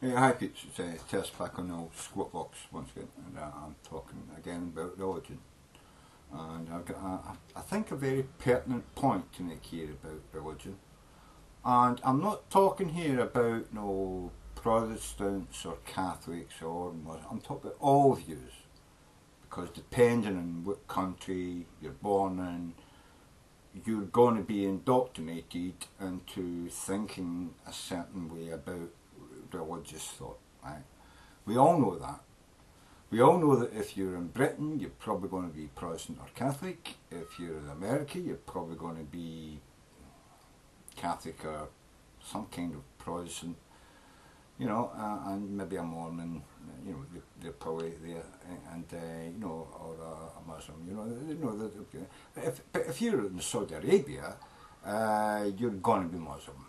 Hey, hi peeps, it's Tersse back on the old squat box once again, and I'm talking again about religion. And I've got, I think, a very pertinent point to make here about religion. And I'm not talking here about no Protestants or Catholics or Muslims. I'm talking about all views, because depending on what country you're born in, you're going to be indoctrinated into thinking a certain way about religious thought, right? We all know that. We all know that if you're in Britain, you're probably going to be Protestant or Catholic. If you're in America, you're probably going to be Catholic or some kind of Protestant, you know, and maybe a Mormon, you know, they're probably there, and you know, or a Muslim, you know, but if you're in Saudi Arabia, you're going to be Muslim.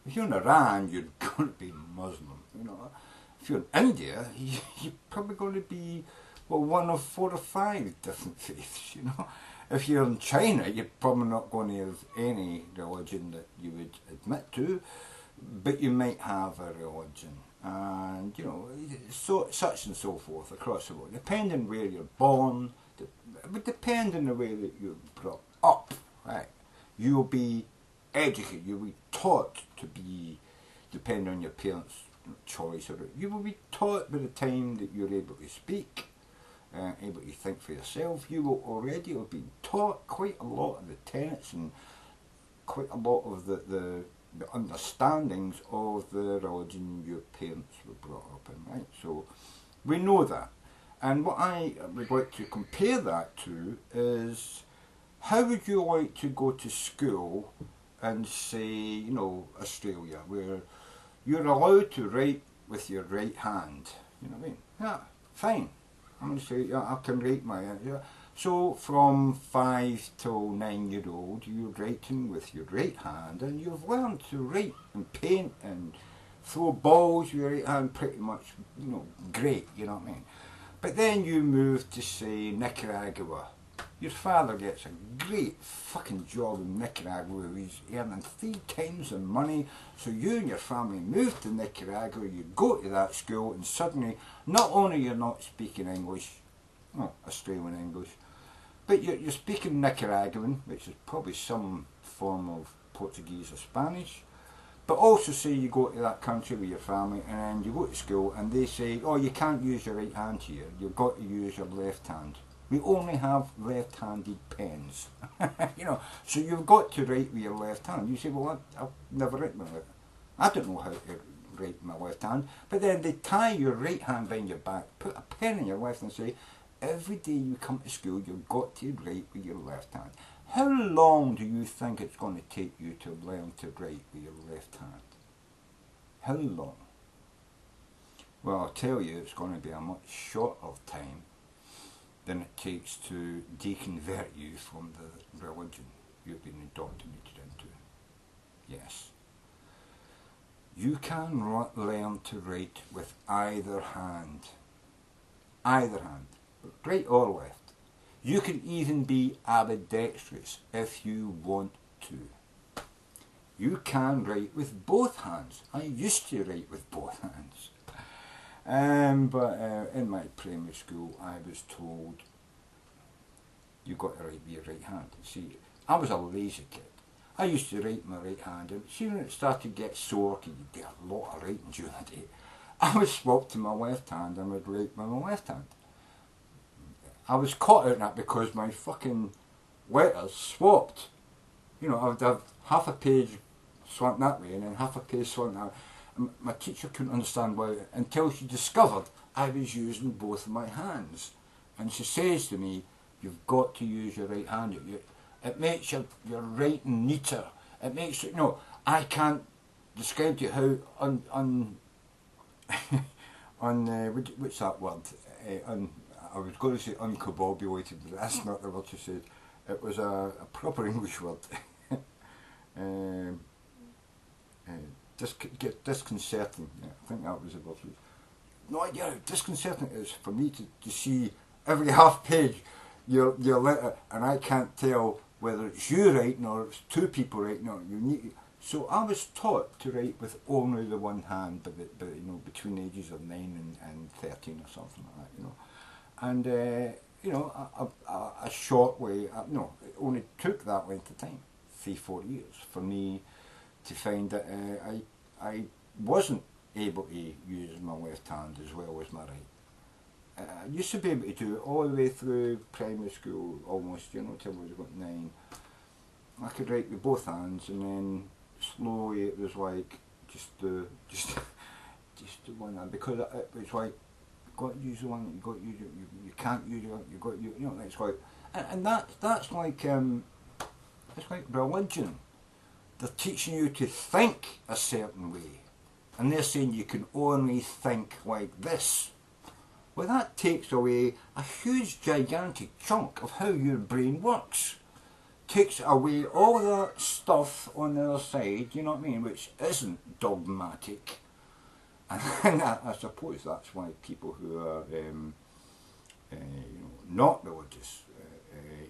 If you're in Iran, you're going to be Muslim, you know. If you're in India, you're probably going to be, well, one of 4 or 5 different faiths, you know. If you're in China, you're probably not going to have any religion that you would admit to, but you might have a religion, and, you know, so such and so forth across the world, depending where you're born, but depending on the way that you're brought up, right, you'll be educated, you'll be taught to be, depending on your parents' choice, or you will be taught by the time that you're able to speak, able to think for yourself. You will already have been taught quite a lot of the tenets and quite a lot of the understandings of the religion your parents were brought up in, right? So we know that. And what I would like to compare that to is, how would you like to go to school in, say, you know, Australia, where you're allowed to write with your right hand? You know what I mean? Yeah, fine. I'm going to say, yeah, I can write my hand. Yeah. So from 5 till 9 year old, you're writing with your right hand, and you've learned to write and paint and throw balls with your right hand pretty much, you know, great, you know what I mean? But then you move to, say, Nicaragua. Your father gets a great fucking job in Nicaragua. He's earning 3 times the money. So you and your family move to Nicaragua, you go to that school, and suddenly, not only you're not speaking English, well, Australian English, but you're speaking Nicaraguan, which is probably some form of Portuguese or Spanish. But also, say you go to that country with your family, and then you go to school, and they say, oh, you can't use your right hand here, you've got to use your left hand. We only have left-handed pens, you know, so you've got to write with your left hand. You say, well, I've never written with my left hand. I don't know how to write with my left hand. But then they tie your right hand behind your back, put a pen in your left, and say, every day you come to school, you've got to write with your left hand. How long do you think it's going to take you to learn to write with your left hand? How long? Well, I'll tell you, it's going to be a much shorter time than it takes to deconvert you from the religion you've been indoctrinated into. Yes. You can learn to write with either hand. Either hand. Right or left. You can even be ambidextrous if you want to. You can write with both hands. I used to write with both hands. But in my primary school, I was told, you've got to write with your right hand. See, I was a lazy kid. I used to write with my right hand, and see, when it started to get sore, because you do a lot of writing during the day, I would swap to my left hand and would write with my left hand. I was caught out in that because my fucking letters swapped. You know, I would have half a page slant that way and then half a page slant that way. My teacher couldn't understand why, until she discovered I was using both of my hands. And she says to me, you've got to use your right hand. It makes your writing neater. It makes it, no, I can't describe to you how what's that word? I was going to say uncombobulated, but that's not the word she said. It was a proper English word. Disconcerting. Yeah, I think that was the word. No idea how disconcerting it is for me to see every half page your letter, and I can't tell whether it's you writing or it's 2 people writing, or you need So I was taught to write with only the one hand, but you know, between the ages of 9 and 13 or something like that, you know. And you know, a short way, no, it only took that length of time, 3-4 years, for me to find that I wasn't able to use my left hand as well as my right. I used to be able to do it all the way through primary school, almost, you know, till I was about 9. I could write with both hands, and then slowly it was like just the one hand, because it was like, you've got to use the one, you've got to use it, you can't use it, you've got to use it, you know, it's like, and that's like, it's like religion. They're teaching you to think a certain way, and they're saying you can only think like this. Well, that takes away a huge, gigantic chunk of how your brain works. Takes away all that stuff on the other side, you know what I mean, which isn't dogmatic. And I suppose that's why people who are, you know, not religious,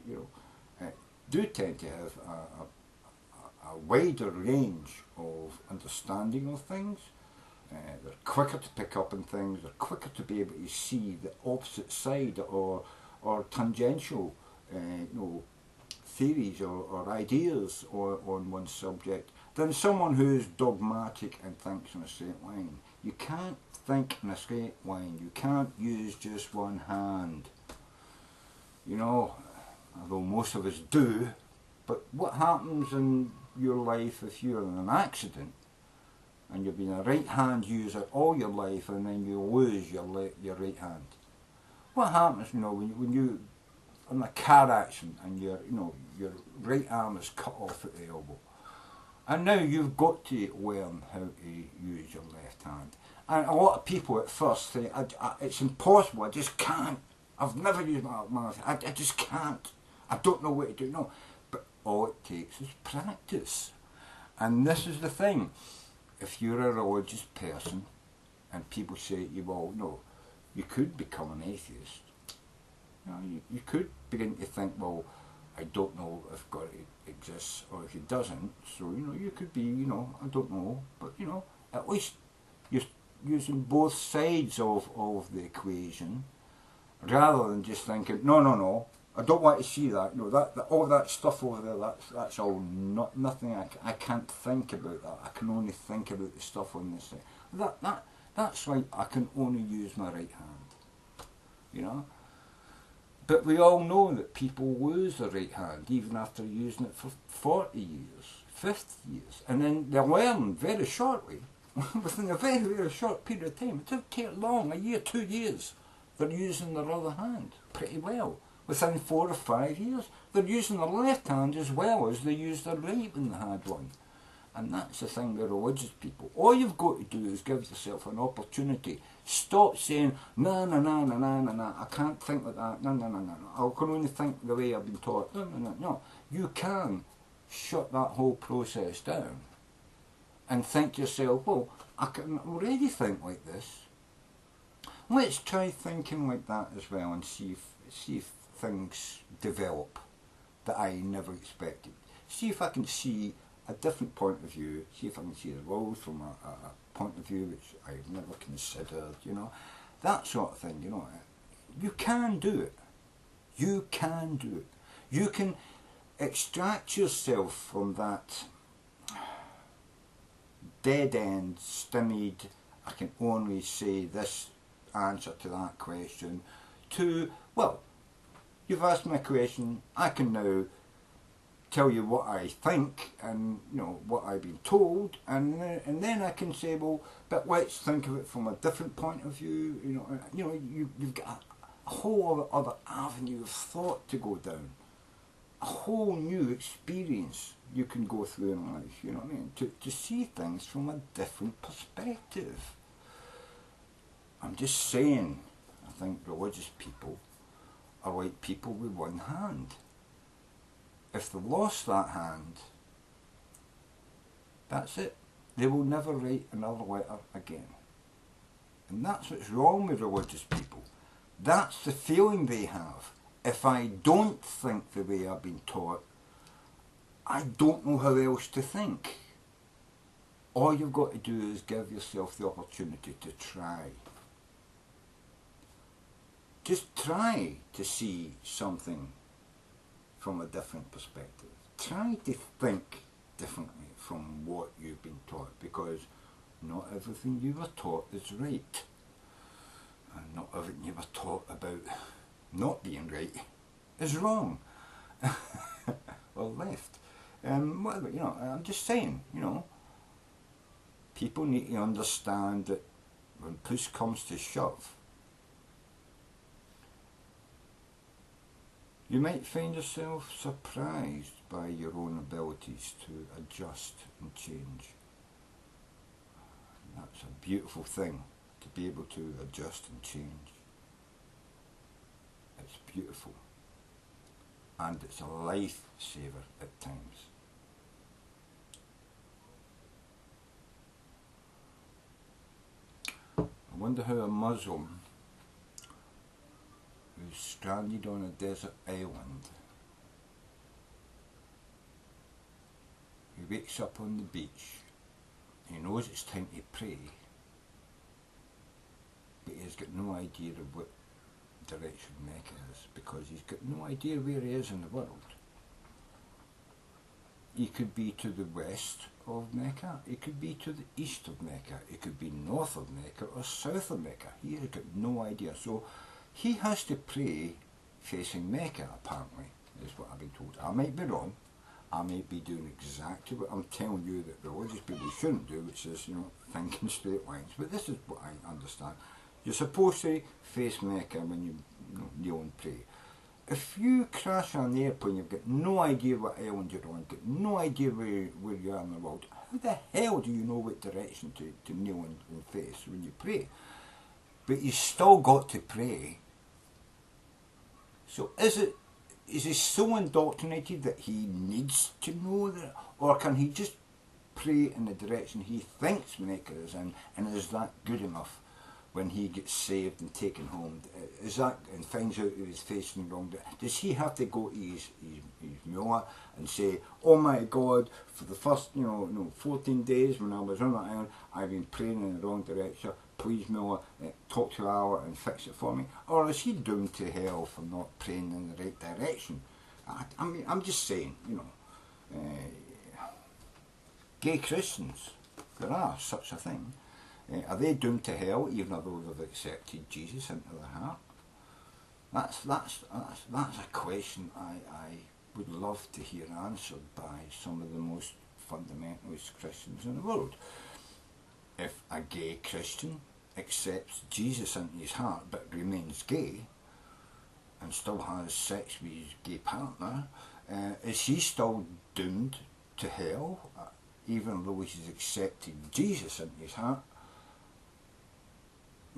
you know, do tend to have a wider range of understanding of things. They're quicker to pick up on things. They're quicker to be able to see the opposite side, or tangential, you know, theories or ideas on one subject, than someone who's dogmatic and thinks in a straight line. You can't think in a straight line. You can't use just one hand. You know, although most of us do. But what happens in your life if you're in an accident and you've been a right hand user all your life, and then you lose your right hand? What happens, you know, when you in a car accident and your right arm is cut off at the elbow, and now you've got to learn how to use your left hand? And a lot of people at first say, it's impossible, I just can't, I've never used my left hand, I just can't, I don't know what to do. No, but all it takes is practice. And this is the thing, if you're a religious person and people say to you, well, no, you could become an atheist. You could begin to think, well, I don't know if God exists or if he doesn't, so, you know, you could be, you know, I don't know, but, you know, at least you're using both sides of the equation, rather than just thinking, no, I don't want to see that, you know, that all that stuff over there, that's all nothing, I can't think about that, I can only think about the stuff on this side. That's like, I can only use my right hand, you know. But we all know that people lose their right hand even after using it for 40 years, 50 years. And then they learn very shortly, within a very, very short period of time. It doesn't take long, a year, 2 years. They're using their other hand pretty well. Within 4 or 5 years, they're using their left hand as well as they used their right when they had one. And that's the thing with religious people. All you've got to do is give yourself an opportunity. Stop saying, no, I can't think like that, no, I can only think the way I've been taught. No. You can shut that whole process down and think to yourself, well, I can already think like this. Let's try thinking like that as well, and see if things develop that I never expected. See if I can see a different point of view, see if I can see the world from a point of view which I've never considered, you know, that sort of thing, you know. You can do it. You can do it. You can extract yourself from that dead-end, stymied, I can only say this answer to that question, to, well, you've asked me a question, I can now tell you what I think and, you know, what I've been told, and then I can say, well, but let's think of it from a different point of view. You know, you've got a whole other avenue of thought to go down, a whole new experience you can go through in life. You know what I mean? To see things from a different perspective. I'm just saying, I think religious people are like people with one hand. If they lost that hand, that's it. They will never write another letter again. And that's what's wrong with religious people. That's the feeling they have. If I don't think the way I've been taught, I don't know how else to think. All you've got to do is give yourself the opportunity to try. Just try to see something from a different perspective. Try to think differently from what you've been taught, because not everything you were taught is right. And not everything you were taught about not being right is wrong. Or left. Whatever, you know, I'm just saying, you know, people need to understand that when push comes to shove, you might find yourself surprised by your own abilities to adjust and change. That's a beautiful thing, to be able to adjust and change. It's beautiful. And it's a lifesaver at times. I wonder how a Muslim who's stranded on a desert island, he wakes up on the beach, he knows it's time to pray, but he's got no idea of what direction Mecca is, because he's got no idea where he is in the world. He could be to the west of Mecca, he could be to the east of Mecca, he could be north of Mecca or south of Mecca. He has got no idea. So he has to pray facing Mecca, apparently, is what I've been told. I might be wrong. I might be doing exactly what I'm telling you that religious people shouldn't do, which is, you know, think in straight lines. But this is what I understand. You're supposed to face Mecca when you kneel and pray. If you crash on the airplane, you've got no idea what island you're on, got no idea where you are in the world, how the hell do you know what direction to kneel and face when you pray? But you still got to pray. So is he so indoctrinated that he needs to know that, or can he just pray in the direction he thinks Mecca is in, and is that good enough when he gets saved and taken home? Is that, and finds out that he's facing the wrong, does he have to go to his mullah and say, oh my God, for the first 14 days when I was on that island, I've been praying in the wrong direction, please mullah, talk to Allah and fix it for me? Or is he doomed to hell for not praying in the right direction? I mean, I'm just saying, gay Christians, there are such a thing. Are they doomed to hell even though they've accepted Jesus into their heart? That's a question I would love to hear answered by some of the most fundamentalist Christians in the world. If a gay Christian accepts Jesus into his heart but remains gay and still has sex with his gay partner, is he still doomed to hell even though he's accepted Jesus into his heart?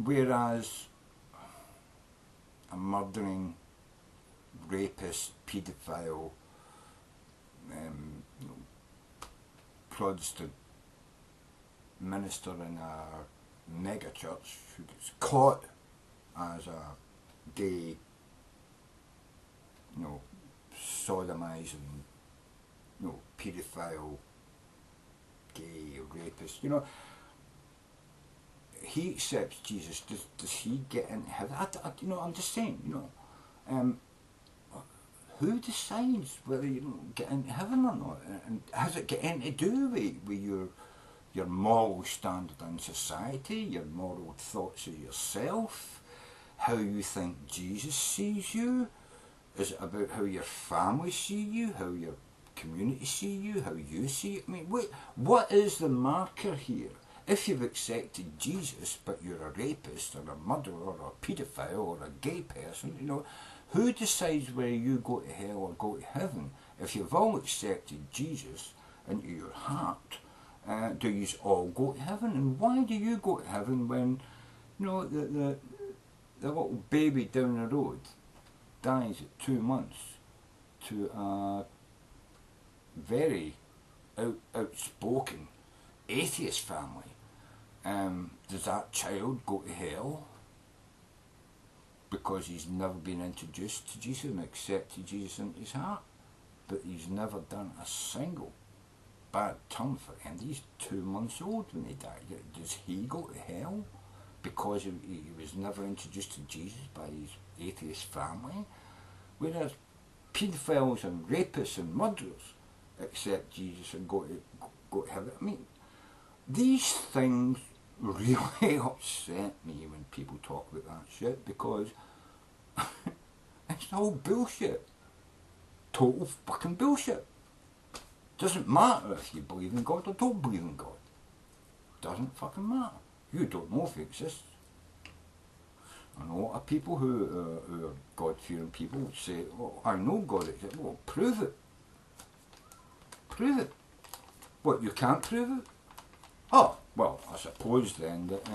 Whereas a murdering, rapist, paedophile, Protestant minister in a mega church who gets caught as a gay, sodomizing, paedophile, gay rapist, he accepts Jesus, does he get into heaven? I'm just saying, who decides whether you get into heaven or not? And has it got anything to do with your moral standard in society, your moral thoughts of yourself, how you think Jesus sees you? Is it about how your family see you, how your community see you, how you see it? I mean, what is the marker here? If you've accepted Jesus, but you're a rapist or a murderer or a paedophile or a gay person, who decides whether you go to hell or go to heaven? If you've all accepted Jesus into your heart, do you all go to heaven? And why do you go to heaven when, the little baby down the road dies at 2 months to a very outspoken atheist family? Does that child go to hell because he's never been introduced to Jesus and accepted Jesus into his heart, but he's never done a single bad term for him. He's 2 months old when he died. Does he go to hell because he was never introduced to Jesus by his atheist family? Whereas paedophiles and rapists and murderers accept Jesus and go to heaven. I mean, these things really upset me when people talk about that shit, because it's all bullshit. Total fucking bullshit. Doesn't matter if you believe in God or don't believe in God. Doesn't fucking matter. You don't know if he exists. And a lot of people who are God-fearing people would say, oh, I know God exists. Well, prove it. Prove it. What, you can't prove it? Oh, well, I suppose then that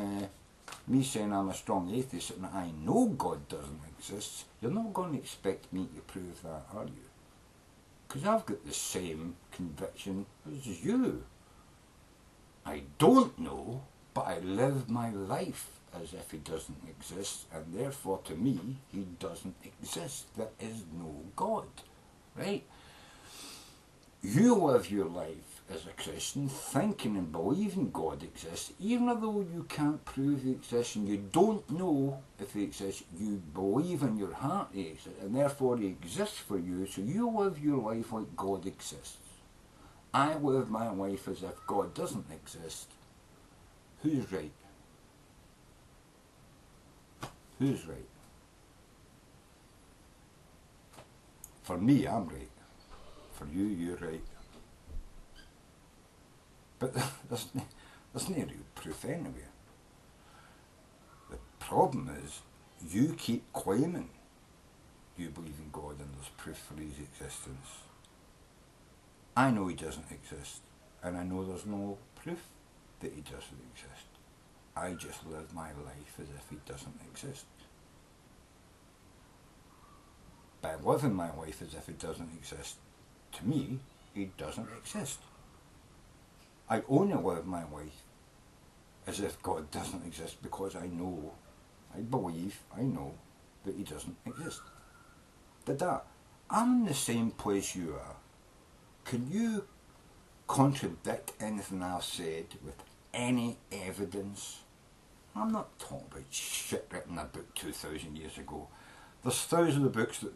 me saying I'm a strong atheist and I know God doesn't exist, you're not going to expect me to prove that, are you? Because I've got the same conviction as you. I don't know, but I live my life as if he doesn't exist, and therefore to me, he doesn't exist. There is no God, right? You live your life as a Christian thinking and believing God exists, even though you can't prove he exists and you don't know if he exists. You believe in your heart he exists, and therefore he exists for you, so you live your life like God exists. I live my life as if God doesn't exist. Who's right? Who's right? For me, I'm right. For you, you're right. But there's no real proof anywhere. The problem is, you keep claiming you believe in God and there's proof for his existence. I know he doesn't exist, and I know there's no proof that he doesn't exist. I just live my life as if he doesn't exist. By living my life as if it doesn't exist, to me, he doesn't exist. I only live my life as if God doesn't exist because I know, I believe, I know that he doesn't exist. Dad, I'm in the same place you are. Can you contradict anything I've said with any evidence? I'm not talking about shit written in a book 2,000 years ago. There's thousands of books that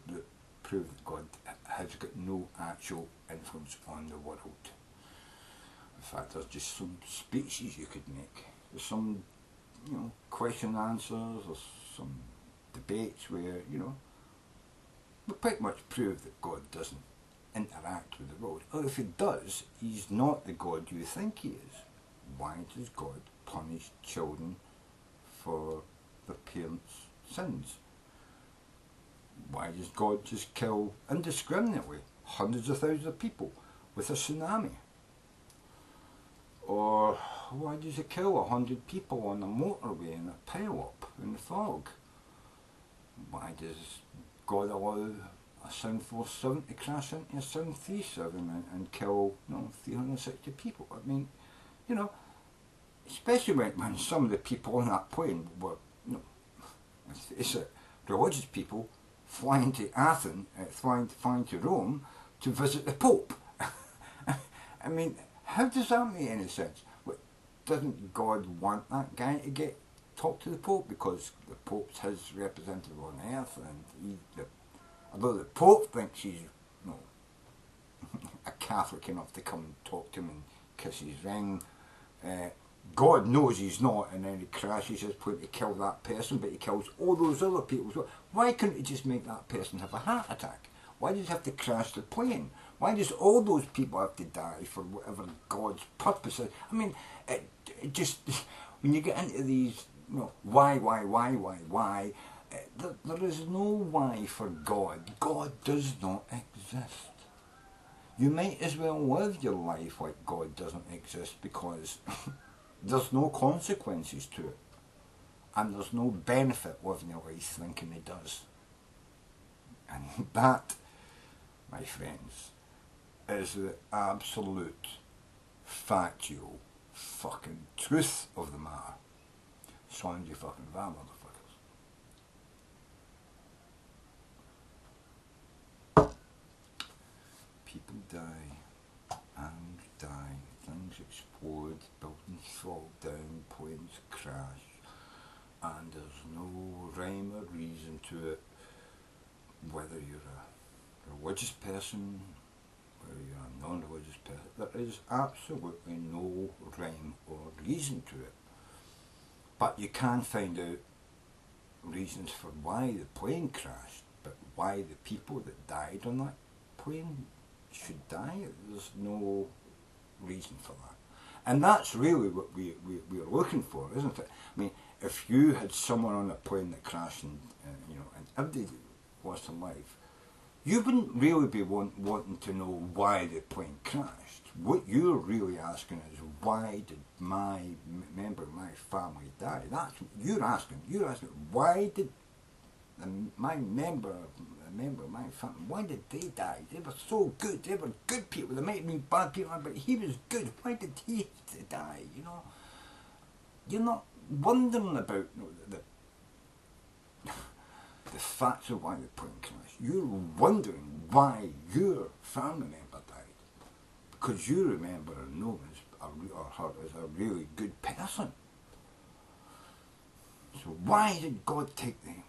prove that God has got no actual influence on the world. In fact, there's just some speeches you could make. There's some, question and answers, there's some debates where, we pretty much prove that God doesn't interact with the world. Or if he does, he's not the God you think he is. Why does God punish children for their parents' sins? Why does God just kill indiscriminately hundreds of thousands of people with a tsunami? Or why does he kill 100 people on a motorway in a pile-up in the fog? Why does God allow a 747 to crash into a 737 and kill 360 people? I mean, especially when some of the people on that plane were, let's face it, religious people flying to Athens, flying to Rome to visit the Pope. I mean, how does that make any sense? Doesn't God want that guy to talk to the Pope because the Pope's his representative on earth, and although the Pope thinks he's a Catholic enough to come and talk to him and kiss his ring, God knows he's not, and then he crashes his plane to kill that person, but he kills all those other people as well. Why couldn't he just make that person have a heart attack? Why does he have to crash the plane? Why does all those people have to die for whatever God's purpose is? I mean, it just, when you get into these, why, there is no why for God. God does not exist. You might as well live your life like God doesn't exist, because there's no consequences to it. And there's no benefit living your life thinking he does. And that, my friends, is the absolute factual fucking truth of the matter. Sans you fucking va, motherfuckers. People die, and die, things explode, buildings fall down, planes crash, and there's no rhyme or reason to it, whether you're a religious person, whether you're a non-religious person. There is absolutely no rhyme or reason to it. But you can find out reasons for why the plane crashed, but why the people that died on that plane should die, there's no reason for that. And that's really what we're looking for, isn't it? I mean, if you had someone on a plane that crashed and everybody lost their life, you wouldn't really be wanting to know why the plane crashed. What you're really asking is, why did my member of my family die? That's what you're asking. You're asking, why did my member of my family, why did they die? They were so good. They were good people. They might have been bad people, but he was good. Why did he die? You know, you're not wondering about the facts of why the plane crashed. You're wondering why your family member died, because you remember and know or her as a really good person. So why did God take them?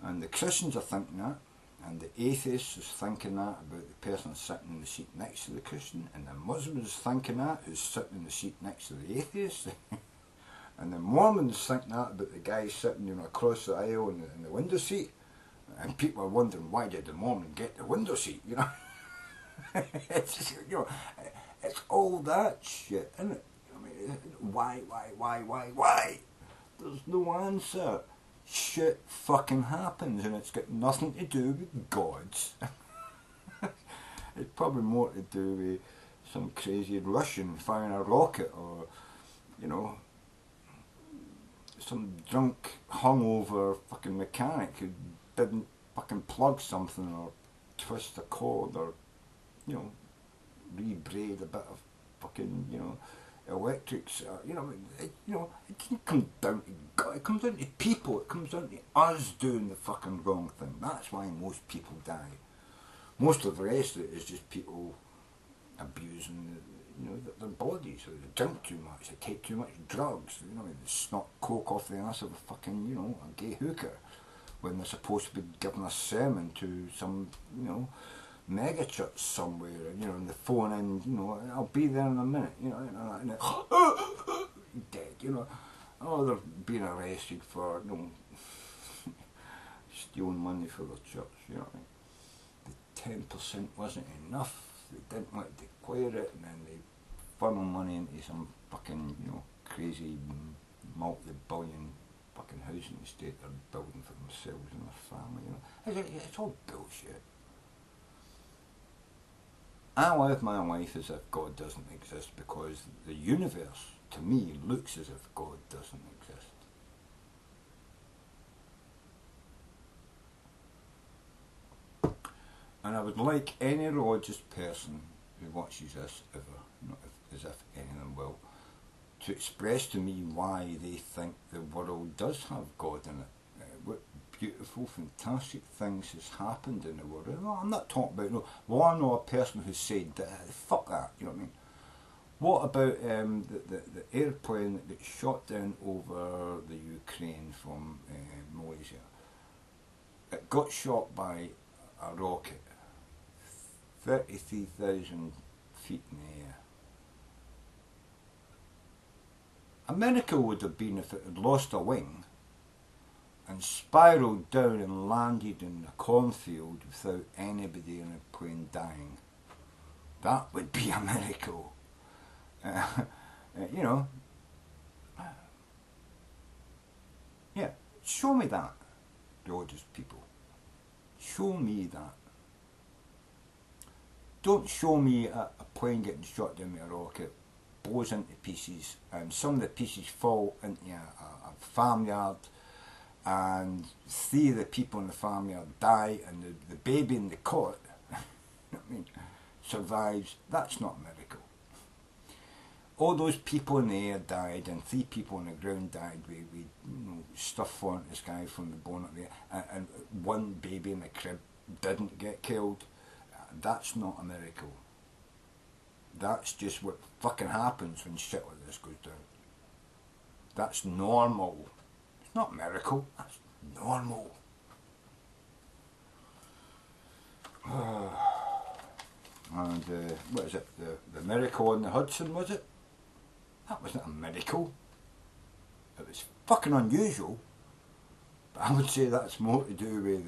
And the Christians are thinking that, and the atheist is thinking that about the person sitting in the seat next to the Christian, and the Muslim is thinking that, who's sitting in the seat next to the atheist, and the Mormons think that about the guy sitting across the aisle in the window seat, and people are wondering, why did the Mormon get the window seat? It's it's all that shit, isn't it? I mean, why? There's no answer. Shit fucking happens, and it's got nothing to do with gods. It's probably more to do with some crazy Russian firing a rocket, or some drunk, hungover fucking mechanic who didn't fucking plug something, or twist a cord, or rebraid a bit of fucking electrics. It doesn't come down to God. It comes down to people. It comes down to us doing the fucking wrong thing. That's why most people die. Most of the rest of it is just people abusing their bodies. So they drink too much. They take too much drugs. They snort coke off the ass of a fucking a gay hooker when they're supposed to be giving a sermon to some mega church somewhere, and they phone in, I'll be there in a minute, and dead, oh, they're being arrested for, stealing money for their church, The 10% wasn't enough, they didn't want to declare it, and then they funnel money into some fucking, crazy multi-billion fucking housing estate they're building for themselves and their family, it's all bullshit. I live my life as if God doesn't exist, because the universe, to me, looks as if God doesn't exist. And I would like any religious person who watches this ever, as if any of them will, to express to me why they think the world does have God in it. What beautiful, fantastic things has happened in the world. No, I'm not talking about, I know a person who said, fuck that, you know what I mean? What about the airplane that got shot down over the Ukraine from Malaysia? It got shot by a rocket, 33,000 feet in the air. A miracle would have been if it had lost a wing and spiralled down and landed in a cornfield without anybody in the plane dying. That would be a miracle. Yeah, show me that, religious people. Show me that. Don't show me a plane getting shot down with a rocket, blows into pieces, and some of the pieces fall into a farmyard, and 3 of the people in the farmyard die, and the baby in the cot survives. That's not a miracle. All those people in the air died, and 3 people on the ground died with stuff falling to the sky from the bonnet there, and 1 baby in the crib didn't get killed. That's not a miracle. That's just what fucking happens when shit like this goes down. That's normal. It's not a miracle, that's normal. And what is it? The miracle on the Hudson, was it? That wasn't a miracle. It was fucking unusual. But I would say that's more to do with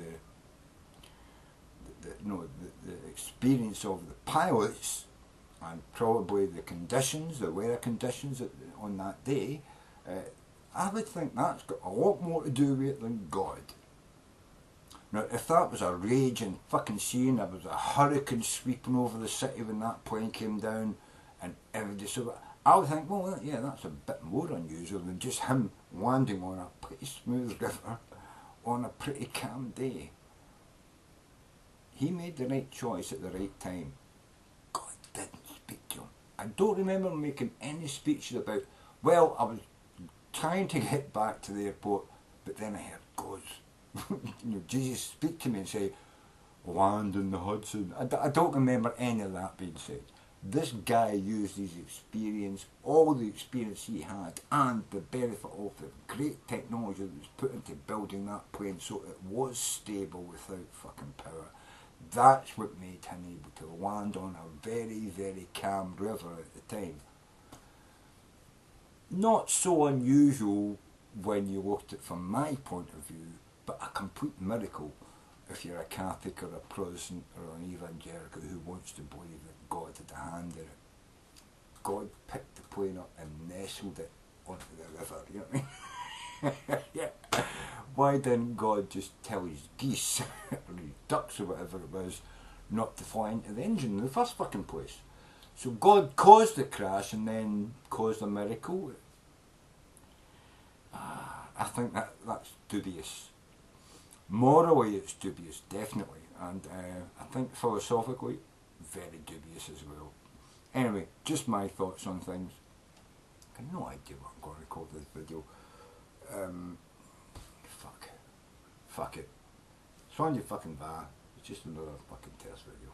the experience of the pilots and probably the conditions, the weather conditions on that day. I would think that's got a lot more to do with it than God. Now, if that was a raging fucking sea and there was a hurricane sweeping over the city when that plane came down and everybody saw it, I would think, well, yeah, that's a bit more unusual than just him landing on a pretty smooth river on a pretty calm day. He made the right choice at the right time. God didn't speak to him. I don't remember making any speeches about, well, I was trying to get back to the airport, but then I heard God's. Jesus speak to me and say, land in the Hudson. I don't remember any of that being said. This guy used his experience, all the experience he had, and the benefit of the great technology that was put into building that plane so it was stable without fucking power. That's what made him able to land on a very, very calm river at the time. Not so unusual when you looked at it from my point of view, but a complete miracle if you're a Catholic or a Protestant or an evangelical who wants to believe that God had a hand in it. God picked the plane up and nestled it onto the river, you know what I mean? Yeah. Why didn't God just tell his geese or his ducks or whatever it was not to fly into the engine in the first fucking place? So God caused the crash and then caused a miracle. I think that's dubious. Morally it's dubious, definitely, and I think philosophically very dubious as well. Anyway, just my thoughts on things. I have no idea what I'm going to record this video. Fuck it. It's on your fucking bar. It's just another fucking tersse video.